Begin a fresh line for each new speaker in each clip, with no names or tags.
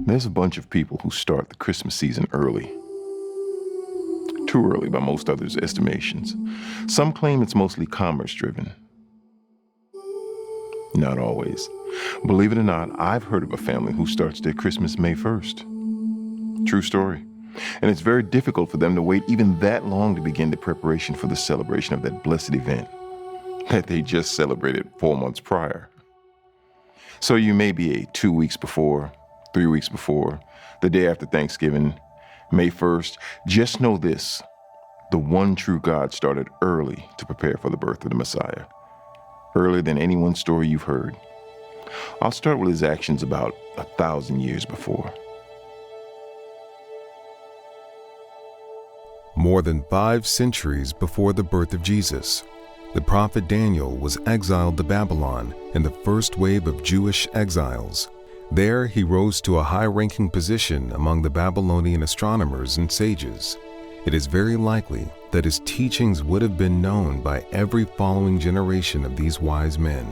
There's a bunch of people who start the Christmas season early. Too early by most others' estimations. Some claim it's mostly commerce-driven. Not always. Believe it or not, I've heard of a family who starts their Christmas May 1st. True story. And it's very difficult for them to wait even that long to begin the preparation for the celebration of that blessed event that they just celebrated 4 months prior. So you may be 2 weeks before, 3 weeks before, the day after Thanksgiving, May 1st. Just know this: the one true God started early to prepare for the birth of the Messiah, earlier than anyone's story you've heard. I'll start with his actions about 1,000 years before.
More than 5 centuries before the birth of Jesus, the prophet Daniel was exiled to Babylon in the first wave of Jewish exiles. There he rose to a high-ranking position among the Babylonian astronomers and sages. It is very likely that his teachings would have been known by every following generation of these wise men.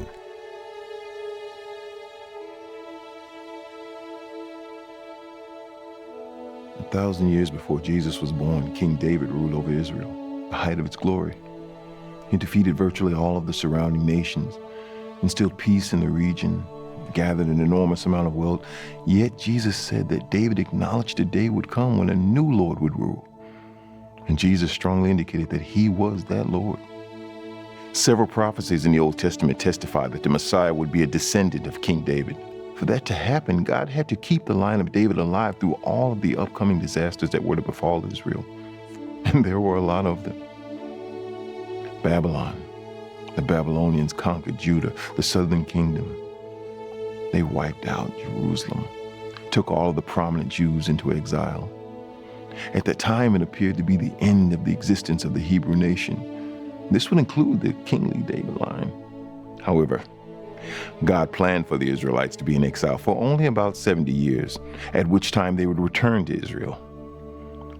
A 1,000 years before Jesus was born, King David ruled over Israel, the height of its glory. He defeated virtually all of the surrounding nations, instilled peace in the region, gathered an enormous amount of wealth. Yet Jesus said that David acknowledged a day would come when a new Lord would rule. And Jesus strongly indicated that he was that Lord. Several prophecies in the Old Testament testify that the Messiah would be a descendant of King David. For that to happen, God had to keep the line of David alive through all of the upcoming disasters that were to befall Israel. And there were a lot of them. Babylon. The Babylonians conquered Judah, the southern kingdom. They wiped out Jerusalem, took all of the prominent Jews into exile. At that time, it appeared to be the end of the existence of the Hebrew nation. This would include the kingly David line. However, God planned for the Israelites to be in exile for only about 70 years, at which time they would return to Israel.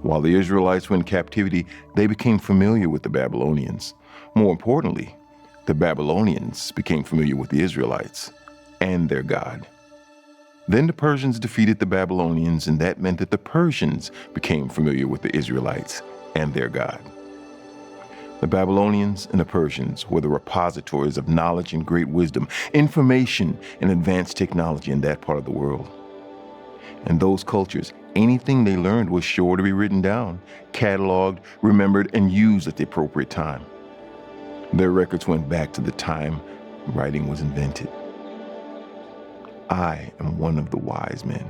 While the Israelites were in captivity, they became familiar with the Babylonians. More importantly, the Babylonians became familiar with the Israelites and their God. Then the Persians defeated the Babylonians, and that meant that the Persians became familiar with the Israelites and their God. The Babylonians and the Persians were the repositories of knowledge and great wisdom, information and advanced technology in that part of the world. In those cultures, anything they learned was sure to be written down, cataloged, remembered, and used at the appropriate time. Their records went back to the time writing was invented. I am one of the wise men,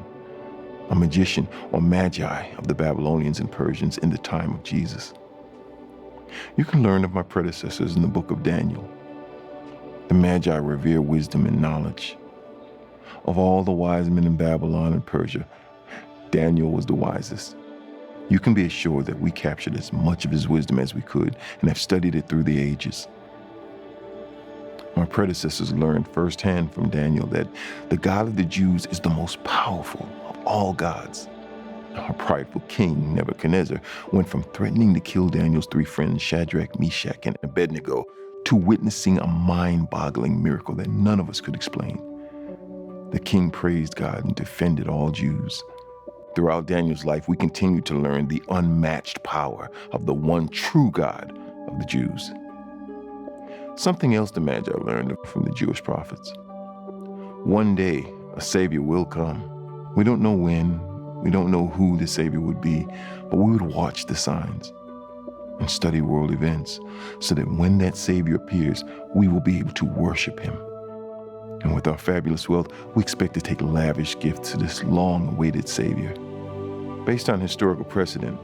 a magician or magi of the Babylonians and Persians in the time of Jesus. You can learn of my predecessors in the book of Daniel. The magi revere wisdom and knowledge. Of all the wise men in Babylon and Persia, Daniel was the wisest. You can be assured that we captured as much of his wisdom as we could and have studied it through the ages. My predecessors learned firsthand from Daniel that the God of the Jews is the most powerful of all gods. Our prideful king, Nebuchadnezzar, went from threatening to kill Daniel's 3 friends, Shadrach, Meshach, and Abednego, to witnessing a mind-boggling miracle that none of us could explain. The king praised God and defended all Jews. Throughout Daniel's life, we continue to learn the unmatched power of the one true God of the Jews. Something else the Magi learned from the Jewish prophets. One day, a Savior will come. We don't know when, we don't know who the Savior would be, but we would watch the signs and study world events so that when that Savior appears, we will be able to worship him. And with our fabulous wealth, we expect to take lavish gifts to this long-awaited Savior. Based on historical precedent,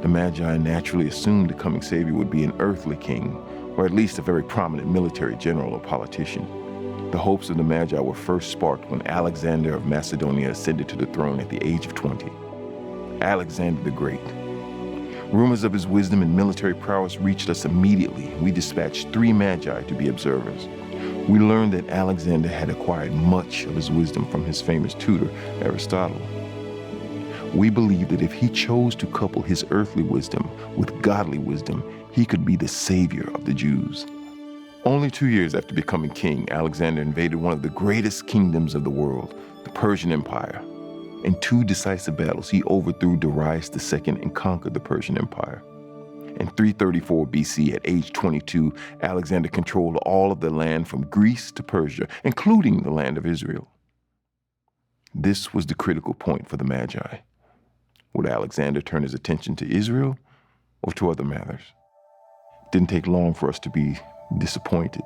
the Magi naturally assumed the coming Savior would be an earthly king, or at least a very prominent military general or politician. The hopes of the Magi were first sparked when Alexander of Macedonia ascended to the throne at the age of 20. Alexander the Great. Rumors of his wisdom and military prowess reached us immediately. We dispatched 3 Magi to be observers. We learned that Alexander had acquired much of his wisdom from his famous tutor, Aristotle. We believe that if he chose to couple his earthly wisdom with godly wisdom, he could be the savior of the Jews. Only 2 years after becoming king, Alexander invaded one of the greatest kingdoms of the world, the Persian Empire. In 2 decisive battles, he overthrew Darius II and conquered the Persian Empire. In 334 BC, at age 22, Alexander controlled all of the land from Greece to Persia, including the land of Israel. This was the critical point for the Magi. Would Alexander turn his attention to Israel or to other matters? It didn't take long for us to be disappointed.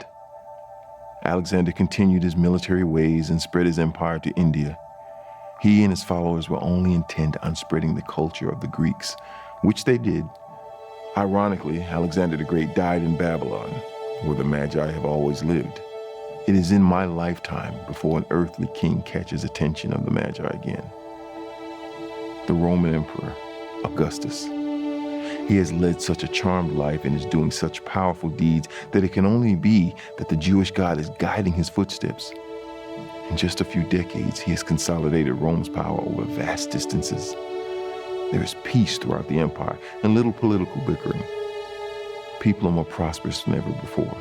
Alexander continued his military ways and spread his empire to India. He and his followers were only intent on spreading the culture of the Greeks, which they did. Ironically, Alexander the Great died in Babylon, where the Magi have always lived. It is in my lifetime before an earthly king catches attention of the Magi again. The Roman Emperor, Augustus. He has led such a charmed life and is doing such powerful deeds that it can only be that the Jewish God is guiding his footsteps. In just a few decades, he has consolidated Rome's power over vast distances. There is peace throughout the empire and little political bickering. People are more prosperous than ever before.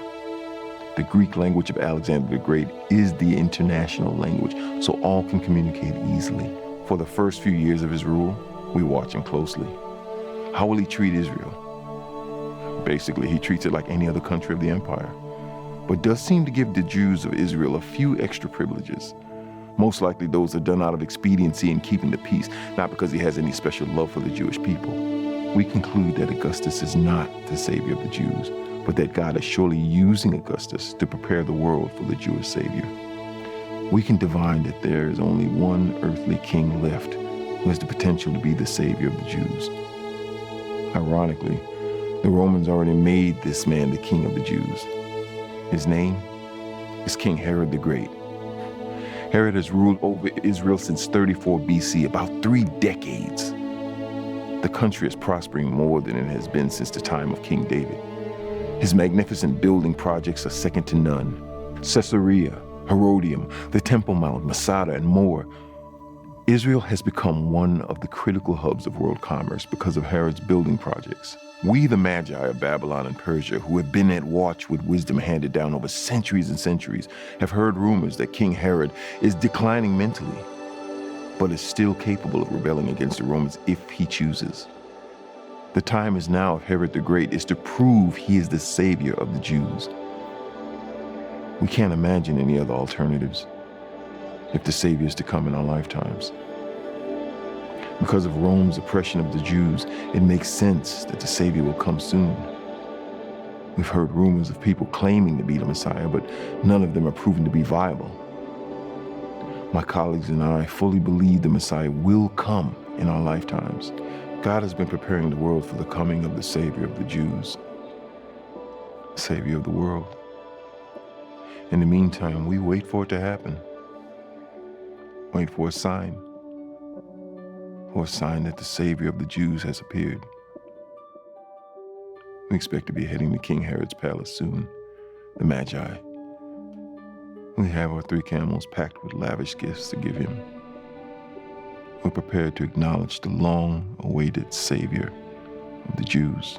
The Greek language of Alexander the Great is the international language, so all can communicate easily. For the first few years of his rule, we watch him closely. How will he treat Israel? Basically, he treats it like any other country of the empire, but does seem to give the Jews of Israel a few extra privileges. Most likely those are done out of expediency in keeping the peace, not because he has any special love for the Jewish people. We conclude that Augustus is not the savior of the Jews, but that God is surely using Augustus to prepare the world for the Jewish savior. We can divine that there is only one earthly king left who has the potential to be the savior of the Jews. Ironically, the Romans already made this man the king of the Jews. His name is King Herod the Great. Herod has ruled over Israel since 34 BC, about 3 decades. The country is prospering more than it has been since the time of King David. His magnificent building projects are second to none. Caesarea, Herodium, the Temple Mount, Masada, and more. Israel has become one of the critical hubs of world commerce because of Herod's building projects. We, the Magi of Babylon and Persia, who have been at watch with wisdom handed down over centuries and centuries, have heard rumors that King Herod is declining mentally, but is still capable of rebelling against the Romans if he chooses. The time is now of Herod the Great is to prove he is the savior of the Jews. We can't imagine any other alternatives if the savior is to come in our lifetimes. Because of Rome's oppression of the Jews, it makes sense that the savior will come soon. We've heard rumors of people claiming to be the Messiah, but none of them are proven to be viable. My colleagues and I fully believe the Messiah will come in our lifetimes. God has been preparing the world for the coming of the Savior of the Jews, Savior of the world. In the meantime, we wait for it to happen. Wait for a sign that the Savior of the Jews has appeared. We expect to be heading to King Herod's palace soon, the Magi. We have our 3 camels packed with lavish gifts to give him. We're prepared to acknowledge the long-awaited Savior of the Jews.